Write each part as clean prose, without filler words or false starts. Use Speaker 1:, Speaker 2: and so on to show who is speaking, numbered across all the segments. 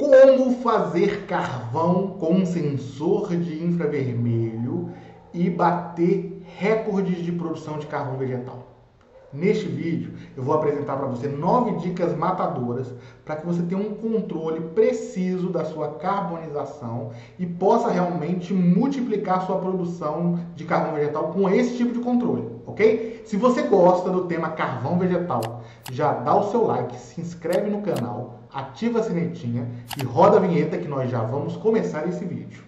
Speaker 1: Como fazer carvão com sensor de infravermelho e bater recordes de produção de carvão vegetal. Neste vídeo eu vou apresentar para você 9 dicas matadoras para que você tenha um controle preciso da sua carbonização e possa realmente multiplicar sua produção de carvão vegetal com esse tipo de controle, ok? Se você gosta do tema carvão vegetal, já dá o seu like, se inscreve no canal, ativa a sinetinha e roda a vinheta que nós já vamos começar esse vídeo.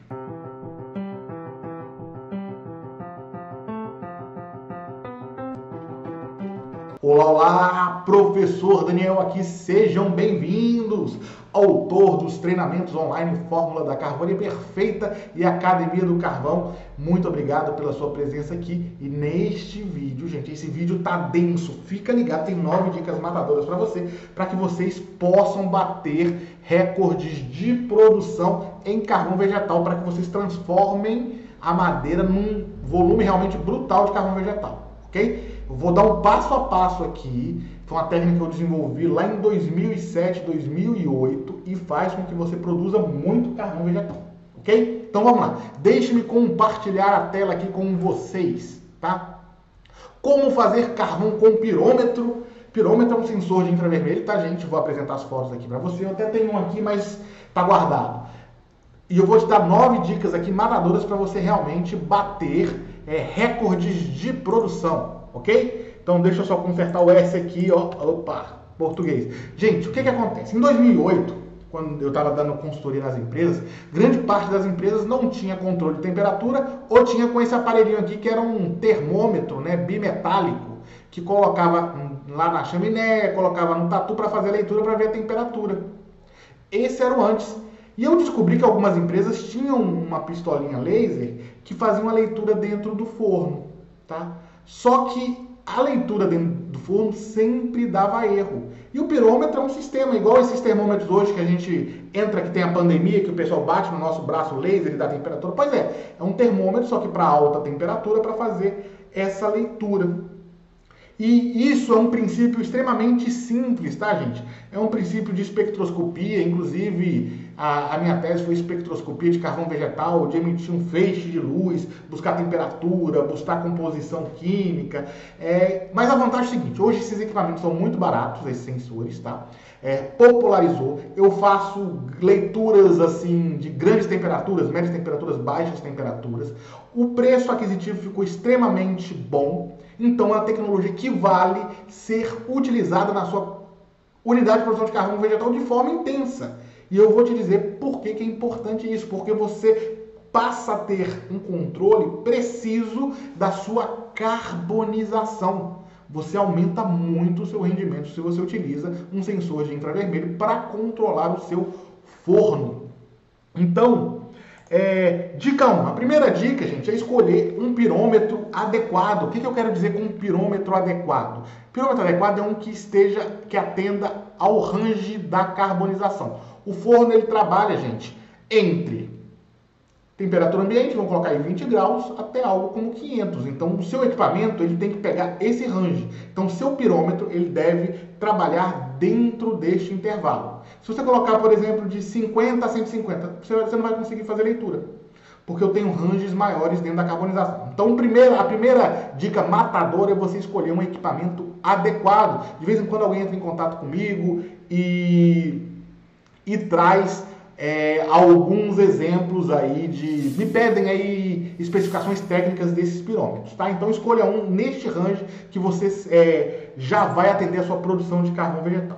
Speaker 1: Olá, olá, professor Daniel aqui, sejam bem-vindos, autor dos treinamentos online Fórmula da Carvônia Perfeita e Academia do Carvão. Muito obrigado pela sua presença aqui e neste vídeo, gente, esse vídeo tá denso, fica ligado, tem 9 dicas matadoras para você, para que vocês possam bater recordes de produção em carvão vegetal, para que vocês transformem a madeira num volume realmente brutal de carvão vegetal, ok? Eu vou dar um passo a passo aqui, foi uma técnica que eu desenvolvi lá em 2007, 2008 e faz com que você produza muito carvão vegetal, ok? Então vamos lá, deixe-me compartilhar a tela aqui com vocês, tá? Como fazer carvão com pirômetro? Pirômetro é um sensor de infravermelho, tá, gente? Vou apresentar as fotos aqui para você, eu até tenho um aqui, mas tá guardado. E eu vou te dar 9 dicas aqui matadoras para você realmente bater recordes de produção. Ok? Então deixa eu só consertar o S aqui, ó. Opa, português. Gente, o que acontece? Em 2008, quando eu estava dando consultoria nas empresas, grande parte das empresas não tinha controle de temperatura ou tinha com esse aparelhinho aqui que era um termômetro, né, bimetálico, que colocava lá na chaminé, colocava no tatu para fazer a leitura para ver a temperatura. Esse era o antes. E eu descobri que algumas empresas tinham uma pistolinha laser que fazia uma leitura dentro do forno, tá? Só que a leitura dentro do forno sempre dava erro. E o pirômetro é um sistema, igual esses termômetros hoje que a gente entra, que tem a pandemia, que o pessoal bate no nosso braço laser e dá temperatura. Pois é um termômetro, só que para alta temperatura, para fazer essa leitura. E isso é um princípio extremamente simples, tá, gente? É um princípio de espectroscopia, inclusive a minha tese foi espectroscopia de carvão vegetal, de emitir um feixe de luz, buscar temperatura, buscar composição química. Mas a vantagem é a seguinte, hoje esses equipamentos são muito baratos, esses sensores, tá? Popularizou, eu faço leituras assim de grandes temperaturas, médias temperaturas, baixas temperaturas. O preço aquisitivo ficou extremamente bom, então é uma tecnologia que vale ser utilizada na sua unidade de produção de carvão vegetal de forma intensa. E eu vou te dizer por que é importante isso, porque você passa a ter um controle preciso da sua carbonização. Você aumenta muito o seu rendimento se você utiliza um sensor de infravermelho para controlar o seu forno. Então, dica 1. A primeira dica, gente, é escolher um pirômetro adequado. O que eu quero dizer com um pirômetro adequado? Pirômetro adequado é um que atenda ao range da carbonização. O forno, ele trabalha, gente, entre temperatura ambiente, vamos colocar aí 20 graus, até algo como 500. Então, o seu equipamento, ele tem que pegar esse range. Então, o seu pirômetro, ele deve trabalhar dentro deste intervalo. Se você colocar, por exemplo, de 50 a 150, você não vai conseguir fazer leitura, porque eu tenho ranges maiores dentro da carbonização. Então, a primeira dica matadora é você escolher um equipamento adequado. De vez em quando alguém entra em contato comigo e traz alguns exemplos aí me pedem aí especificações técnicas desses pirômetros, tá? Então escolha um neste range que você já vai atender a sua produção de carvão vegetal.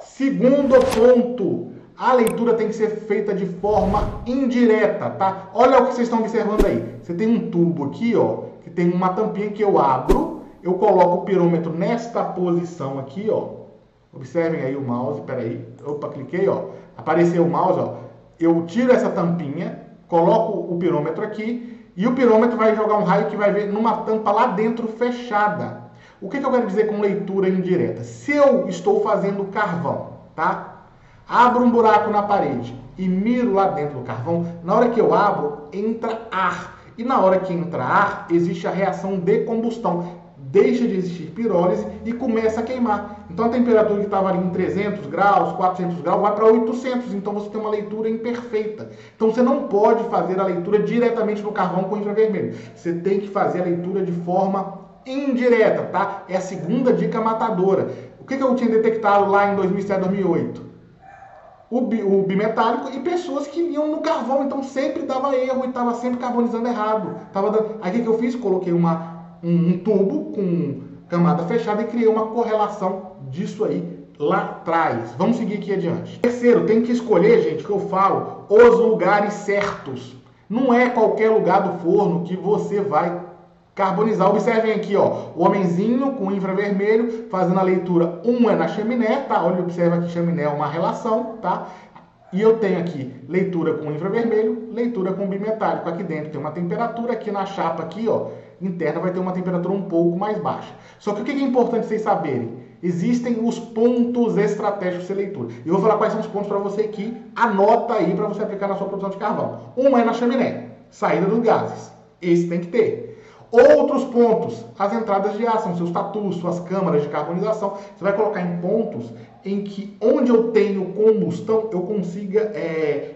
Speaker 1: Segundo ponto, a leitura tem que ser feita de forma indireta, tá? Olha o que vocês estão observando aí. Você tem um tubo aqui, ó, que tem uma tampinha que eu abro, eu coloco o pirômetro nesta posição aqui, ó. Observem aí o mouse, peraí, opa, cliquei, ó, apareceu o mouse, ó, eu tiro essa tampinha, coloco o pirômetro aqui e o pirômetro vai jogar um raio que vai ver numa tampa lá dentro fechada. O que eu quero dizer com leitura indireta? Se eu estou fazendo carvão, tá? Abro um buraco na parede e miro lá dentro do carvão, na hora que eu abro, entra ar. E na hora que entra ar, existe a reação de combustão. deixa de existir pirólise e começa a queimar. Então a temperatura que estava ali em 300 graus, 400 graus, vai para 800, então você tem uma leitura imperfeita. Então você não pode fazer a leitura diretamente no carvão com infravermelho. Você tem que fazer a leitura de forma indireta, tá? É a segunda dica matadora. O que eu tinha detectado lá em 2007, 2008? O bimetálico e pessoas que iam no carvão, então sempre dava erro e estava sempre carbonizando errado. Aí o que eu fiz? Coloquei um tubo com camada fechada e criei uma correlação disso aí lá atrás. Vamos seguir aqui adiante. Terceiro, tem que escolher, gente, que eu falo, os lugares certos. Não é qualquer lugar do forno que você vai carbonizar. Observem aqui, ó, o homenzinho com infravermelho fazendo a leitura. Um é na chaminé, tá? Olha, observa que chaminé é uma relação, tá? E eu tenho aqui leitura com infravermelho, leitura com bimetálico. Aqui dentro tem uma temperatura, aqui na chapa aqui, ó, interna vai ter uma temperatura um pouco mais baixa. Só que o que é importante vocês saberem? Existem os pontos estratégicos de leitura. E eu vou falar quais são os pontos para você aqui. Anota aí para você aplicar na sua produção de carvão. Uma é na chaminé, saída dos gases. Esse tem que ter. Outros pontos, as entradas de ar, são seus tatus, suas câmaras de carbonização. Você vai colocar em pontos em que, onde eu tenho combustão, eu consiga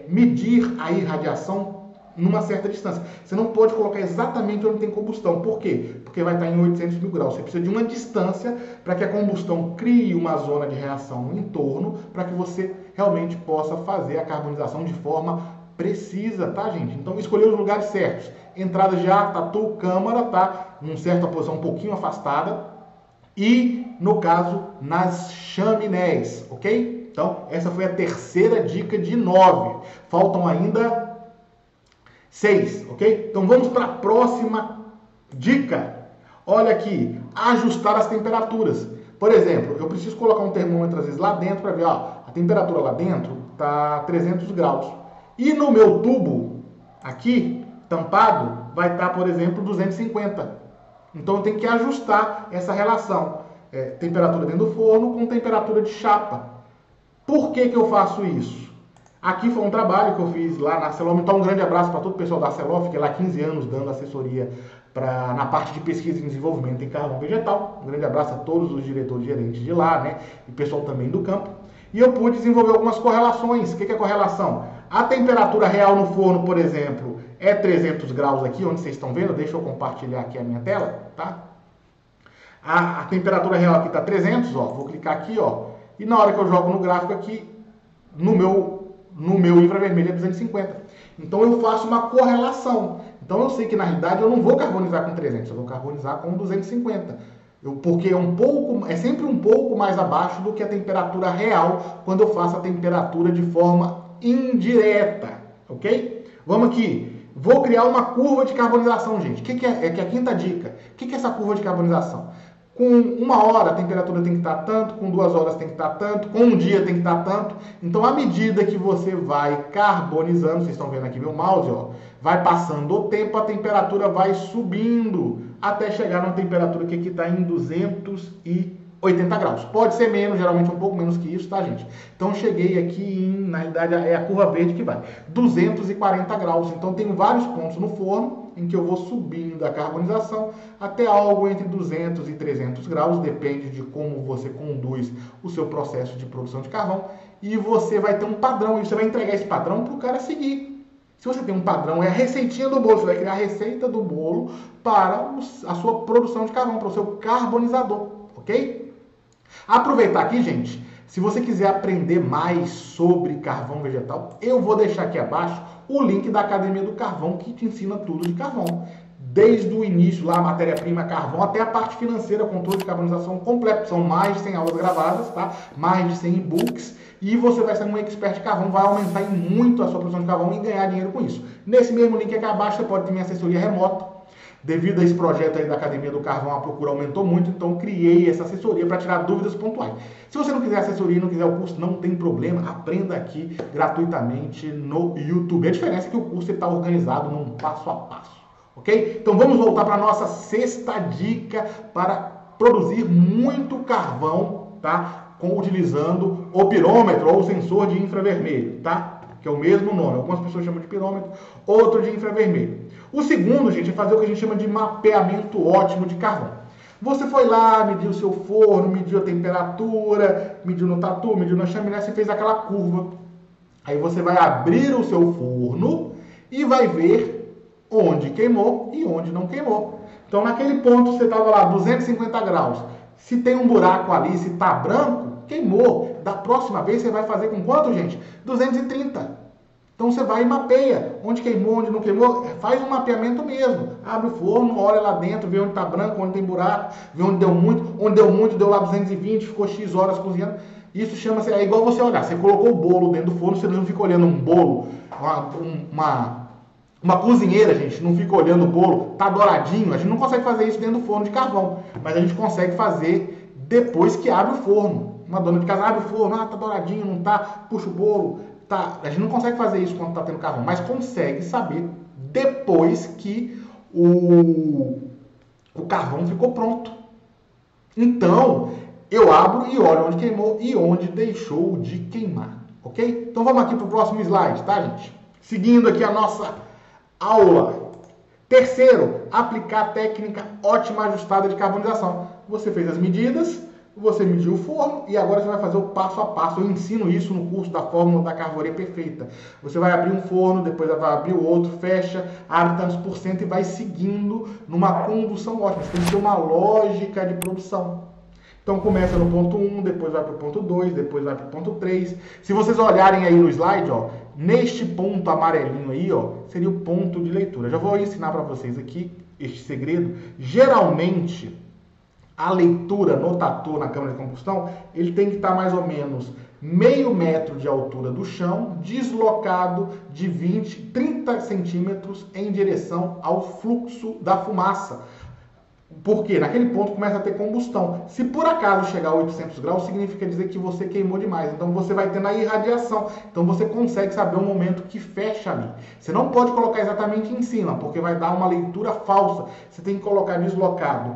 Speaker 1: medir a irradiação numa certa distância. Você não pode colocar exatamente onde tem combustão. Por quê? Porque vai estar em 800 mil graus. Você precisa de uma distância para que a combustão crie uma zona de reação no entorno, para que você realmente possa fazer a carbonização de forma precisa, tá, gente? Então, escolher os lugares certos. Entrada de ar, tatu, câmara, tá? Em certa posição um pouquinho afastada. E, no caso, nas chaminés, ok? Então, essa foi a terceira dica de 9. Faltam ainda 6, ok? Então, vamos para a próxima dica. Olha aqui, ajustar as temperaturas. Por exemplo, eu preciso colocar um termômetro, às vezes, lá dentro para ver, ó, a temperatura lá dentro tá 300 graus. E no meu tubo, aqui, tampado, vai estar, por exemplo, 250. Então eu tenho que ajustar essa relação. Temperatura dentro do forno com temperatura de chapa. Por que eu faço isso? Aqui foi um trabalho que eu fiz lá na Celof. Então um grande abraço para todo o pessoal da Celof, que é lá há 15 anos dando assessoria na parte de pesquisa e desenvolvimento em carvão vegetal. Um grande abraço a todos os diretores gerentes de lá, né? E pessoal também do campo. E eu pude desenvolver algumas correlações. O que é correlação? A temperatura real no forno, por exemplo, é 300 graus aqui, onde vocês estão vendo. Deixa eu compartilhar aqui a minha tela, tá? A temperatura real aqui está 300, ó. Vou clicar aqui, ó. E na hora que eu jogo no gráfico aqui, no meu infravermelho é 250. Então eu faço uma correlação. Então eu sei que na realidade eu não vou carbonizar com 300, eu vou carbonizar com 250. Porque é sempre um pouco mais abaixo do que a temperatura real quando eu faço a temperatura de forma indireta, ok? Vamos aqui. Vou criar uma curva de carbonização, gente. O que é a quinta dica? O que é essa curva de carbonização? Com 1 hora a temperatura tem que estar tanto, com 2 horas tem que estar tanto, com 1 dia tem que estar tanto. Então, à medida que você vai carbonizando, vocês estão vendo aqui meu mouse, ó, vai passando o tempo, a temperatura vai subindo até chegar numa temperatura que aqui está em 280 graus. Pode ser menos, geralmente um pouco menos que isso, tá, gente? Então, cheguei aqui na realidade, é a curva verde que vai 240 graus. Então, tenho vários pontos no forno em que eu vou subindo a carbonização até algo entre 200 e 300 graus, depende de como você conduz o seu processo de produção de carvão, e você vai ter um padrão, e você vai entregar esse padrão para o cara seguir. Se você tem um padrão, é a receitinha do bolo, você vai criar a receita do bolo para a sua produção de carvão, para o seu carbonizador, ok? Aproveitar aqui, gente, se você quiser aprender mais sobre carvão vegetal, eu vou deixar aqui abaixo o link da Academia do Carvão, que te ensina tudo de carvão. Desde o início, lá, a matéria-prima carvão, até a parte financeira, controle de carbonização completo. São mais de 100 aulas gravadas, tá? Mais de 100 e-books. E você vai ser um expert de carvão, vai aumentar muito a sua produção de carvão e ganhar dinheiro com isso. Nesse mesmo link aqui abaixo, você pode ter minha assessoria remota. Devido a esse projeto aí da Academia do Carvão, a procura aumentou muito, então criei essa assessoria para tirar dúvidas pontuais. Se você não quiser assessoria e não quiser o curso, não tem problema, aprenda aqui gratuitamente no YouTube. A diferença é que o curso está organizado num passo a passo, ok? Então vamos voltar para a nossa sexta dica para produzir muito carvão, tá? Utilizando o pirômetro ou o sensor de infravermelho, tá? Que é o mesmo nome. Algumas pessoas chamam de pirômetro, outro de infravermelho. O segundo, gente, é fazer o que a gente chama de mapeamento ótimo de carvão. Você foi lá, mediu o seu forno, mediu a temperatura, mediu no tatu, mediu na chaminé, você fez aquela curva. Aí você vai abrir o seu forno e vai ver onde queimou e onde não queimou. Então, naquele ponto, você estava lá, 250 graus. Se tem um buraco ali, se está branco, queimou. Da próxima vez, você vai fazer com quanto, gente? 230. Então, você vai e mapeia onde queimou, onde não queimou. Faz um mapeamento mesmo. Abre o forno, olha lá dentro, vê onde está branco, onde tem buraco, vê onde deu muito, deu lá 220, ficou X horas cozinhando. Isso chama-se, é igual você olhar, você colocou o bolo dentro do forno, você não fica olhando um bolo, uma cozinheira, gente, não fica olhando o bolo, tá douradinho, a gente não consegue fazer isso dentro do forno de carvão, mas a gente consegue fazer depois que abre o forno. Uma dona de casa abre o forno, tá douradinho, não tá, puxa o bolo, tá. A gente não consegue fazer isso quando tá tendo carvão, mas consegue saber depois que o carvão ficou pronto. Então, eu abro e olho onde queimou e onde deixou de queimar, ok? Então vamos aqui para o próximo slide, tá, gente? Seguindo aqui a nossa aula. Terceiro, aplicar a técnica ótima ajustada de carbonização. Você fez as medidas, você mediu o forno e agora você vai fazer o passo a passo. Eu ensino isso no curso da Fórmula da Carvoaria Perfeita. Você vai abrir um forno, depois vai abrir o outro, fecha, abre tantos por cento e vai seguindo numa condução ótima. Você tem que ter uma lógica de produção. Então começa no ponto 1, depois vai para o ponto 2, depois vai para o ponto 3. Se vocês olharem aí no slide, ó, neste ponto amarelinho aí, ó, seria o ponto de leitura. Já vou ensinar para vocês aqui este segredo. Geralmente, a leitura no tatu, na câmara de combustão, ele tem que estar mais ou menos meio metro de altura do chão, deslocado de 30 centímetros em direção ao fluxo da fumaça. Porque naquele ponto começa a ter combustão. Se por acaso chegar a 800 graus, significa dizer que você queimou demais. Então você vai tendo a irradiação. Então você consegue saber o momento que fecha ali. Você não pode colocar exatamente em cima, porque vai dar uma leitura falsa. Você tem que colocar deslocado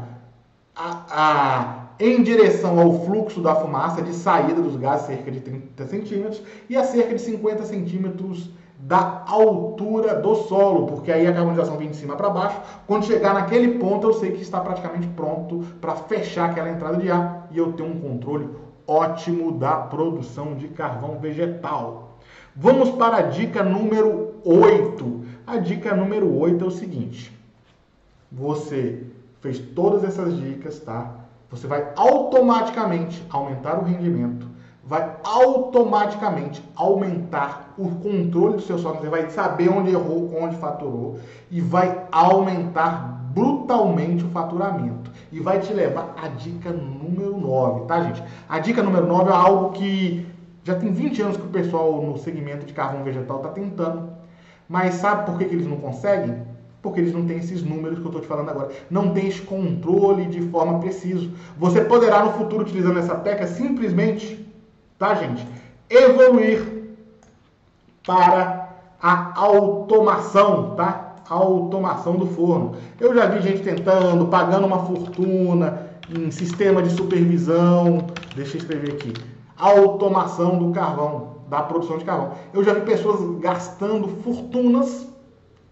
Speaker 1: em direção ao fluxo da fumaça de saída dos gases, cerca de 30 centímetros, e a cerca de 50 centímetros da altura do solo, porque aí a carbonização vem de cima para baixo. Quando chegar naquele ponto, eu sei que está praticamente pronto para fechar aquela entrada de ar e eu tenho um controle ótimo da produção de carvão vegetal. Vamos para a dica número 8. A dica número 8 é o seguinte: você fez todas essas dicas, tá? Você vai automaticamente aumentar o rendimento, vai automaticamente aumentar o controle do seu software, você vai saber onde errou, onde faturou, e vai aumentar brutalmente o faturamento. E vai te levar à dica número 9, tá, gente? A dica número 9 é algo que já tem 20 anos que o pessoal no segmento de carvão vegetal está tentando. Mas sabe por que eles não conseguem? Porque eles não têm esses números que eu estou te falando agora. Não tem esse controle de forma precisa. Você poderá no futuro, utilizando essa técnica, simplesmente, tá, gente, evoluir para a automação, tá? A automação do forno. Eu já vi gente tentando, pagando uma fortuna em sistema de supervisão. Deixa eu escrever aqui. Automação do carvão, da produção de carvão. Eu já vi pessoas gastando fortunas,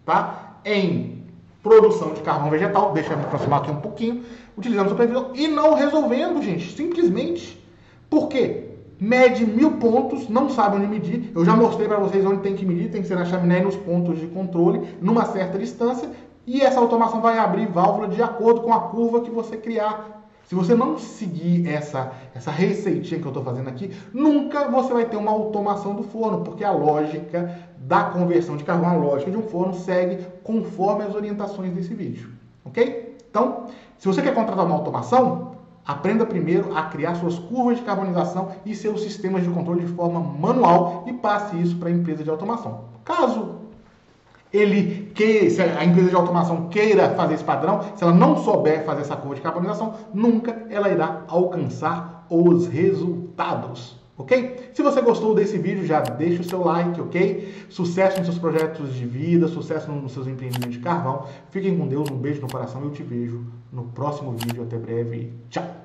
Speaker 1: tá, em produção de carvão vegetal. Deixa eu me aproximar aqui um pouquinho. Utilizando supervisão e não resolvendo, gente. Simplesmente. Por quê? Mede 1000 pontos, não sabe onde medir. Eu já mostrei para vocês onde tem que medir, tem que ser na chaminé e nos pontos de controle, numa certa distância, e essa automação vai abrir válvula de acordo com a curva que você criar. Se você não seguir essa receitinha que eu estou fazendo aqui, nunca você vai ter uma automação do forno, porque a lógica da conversão de carvão, a lógica de um forno, segue conforme as orientações desse vídeo, ok? Então, se você quer contratar uma automação, aprenda primeiro a criar suas curvas de carbonização e seus sistemas de controle de forma manual e passe isso para a empresa de automação. Caso se a empresa de automação queira fazer esse padrão, se ela não souber fazer essa curva de carbonização, nunca ela irá alcançar os resultados, ok? Se você gostou desse vídeo, já deixa o seu like, ok? Sucesso nos seus projetos de vida, sucesso nos seus empreendimentos de carvão. Fiquem com Deus, um beijo no coração e eu te vejo no próximo vídeo. Até breve. Tchau!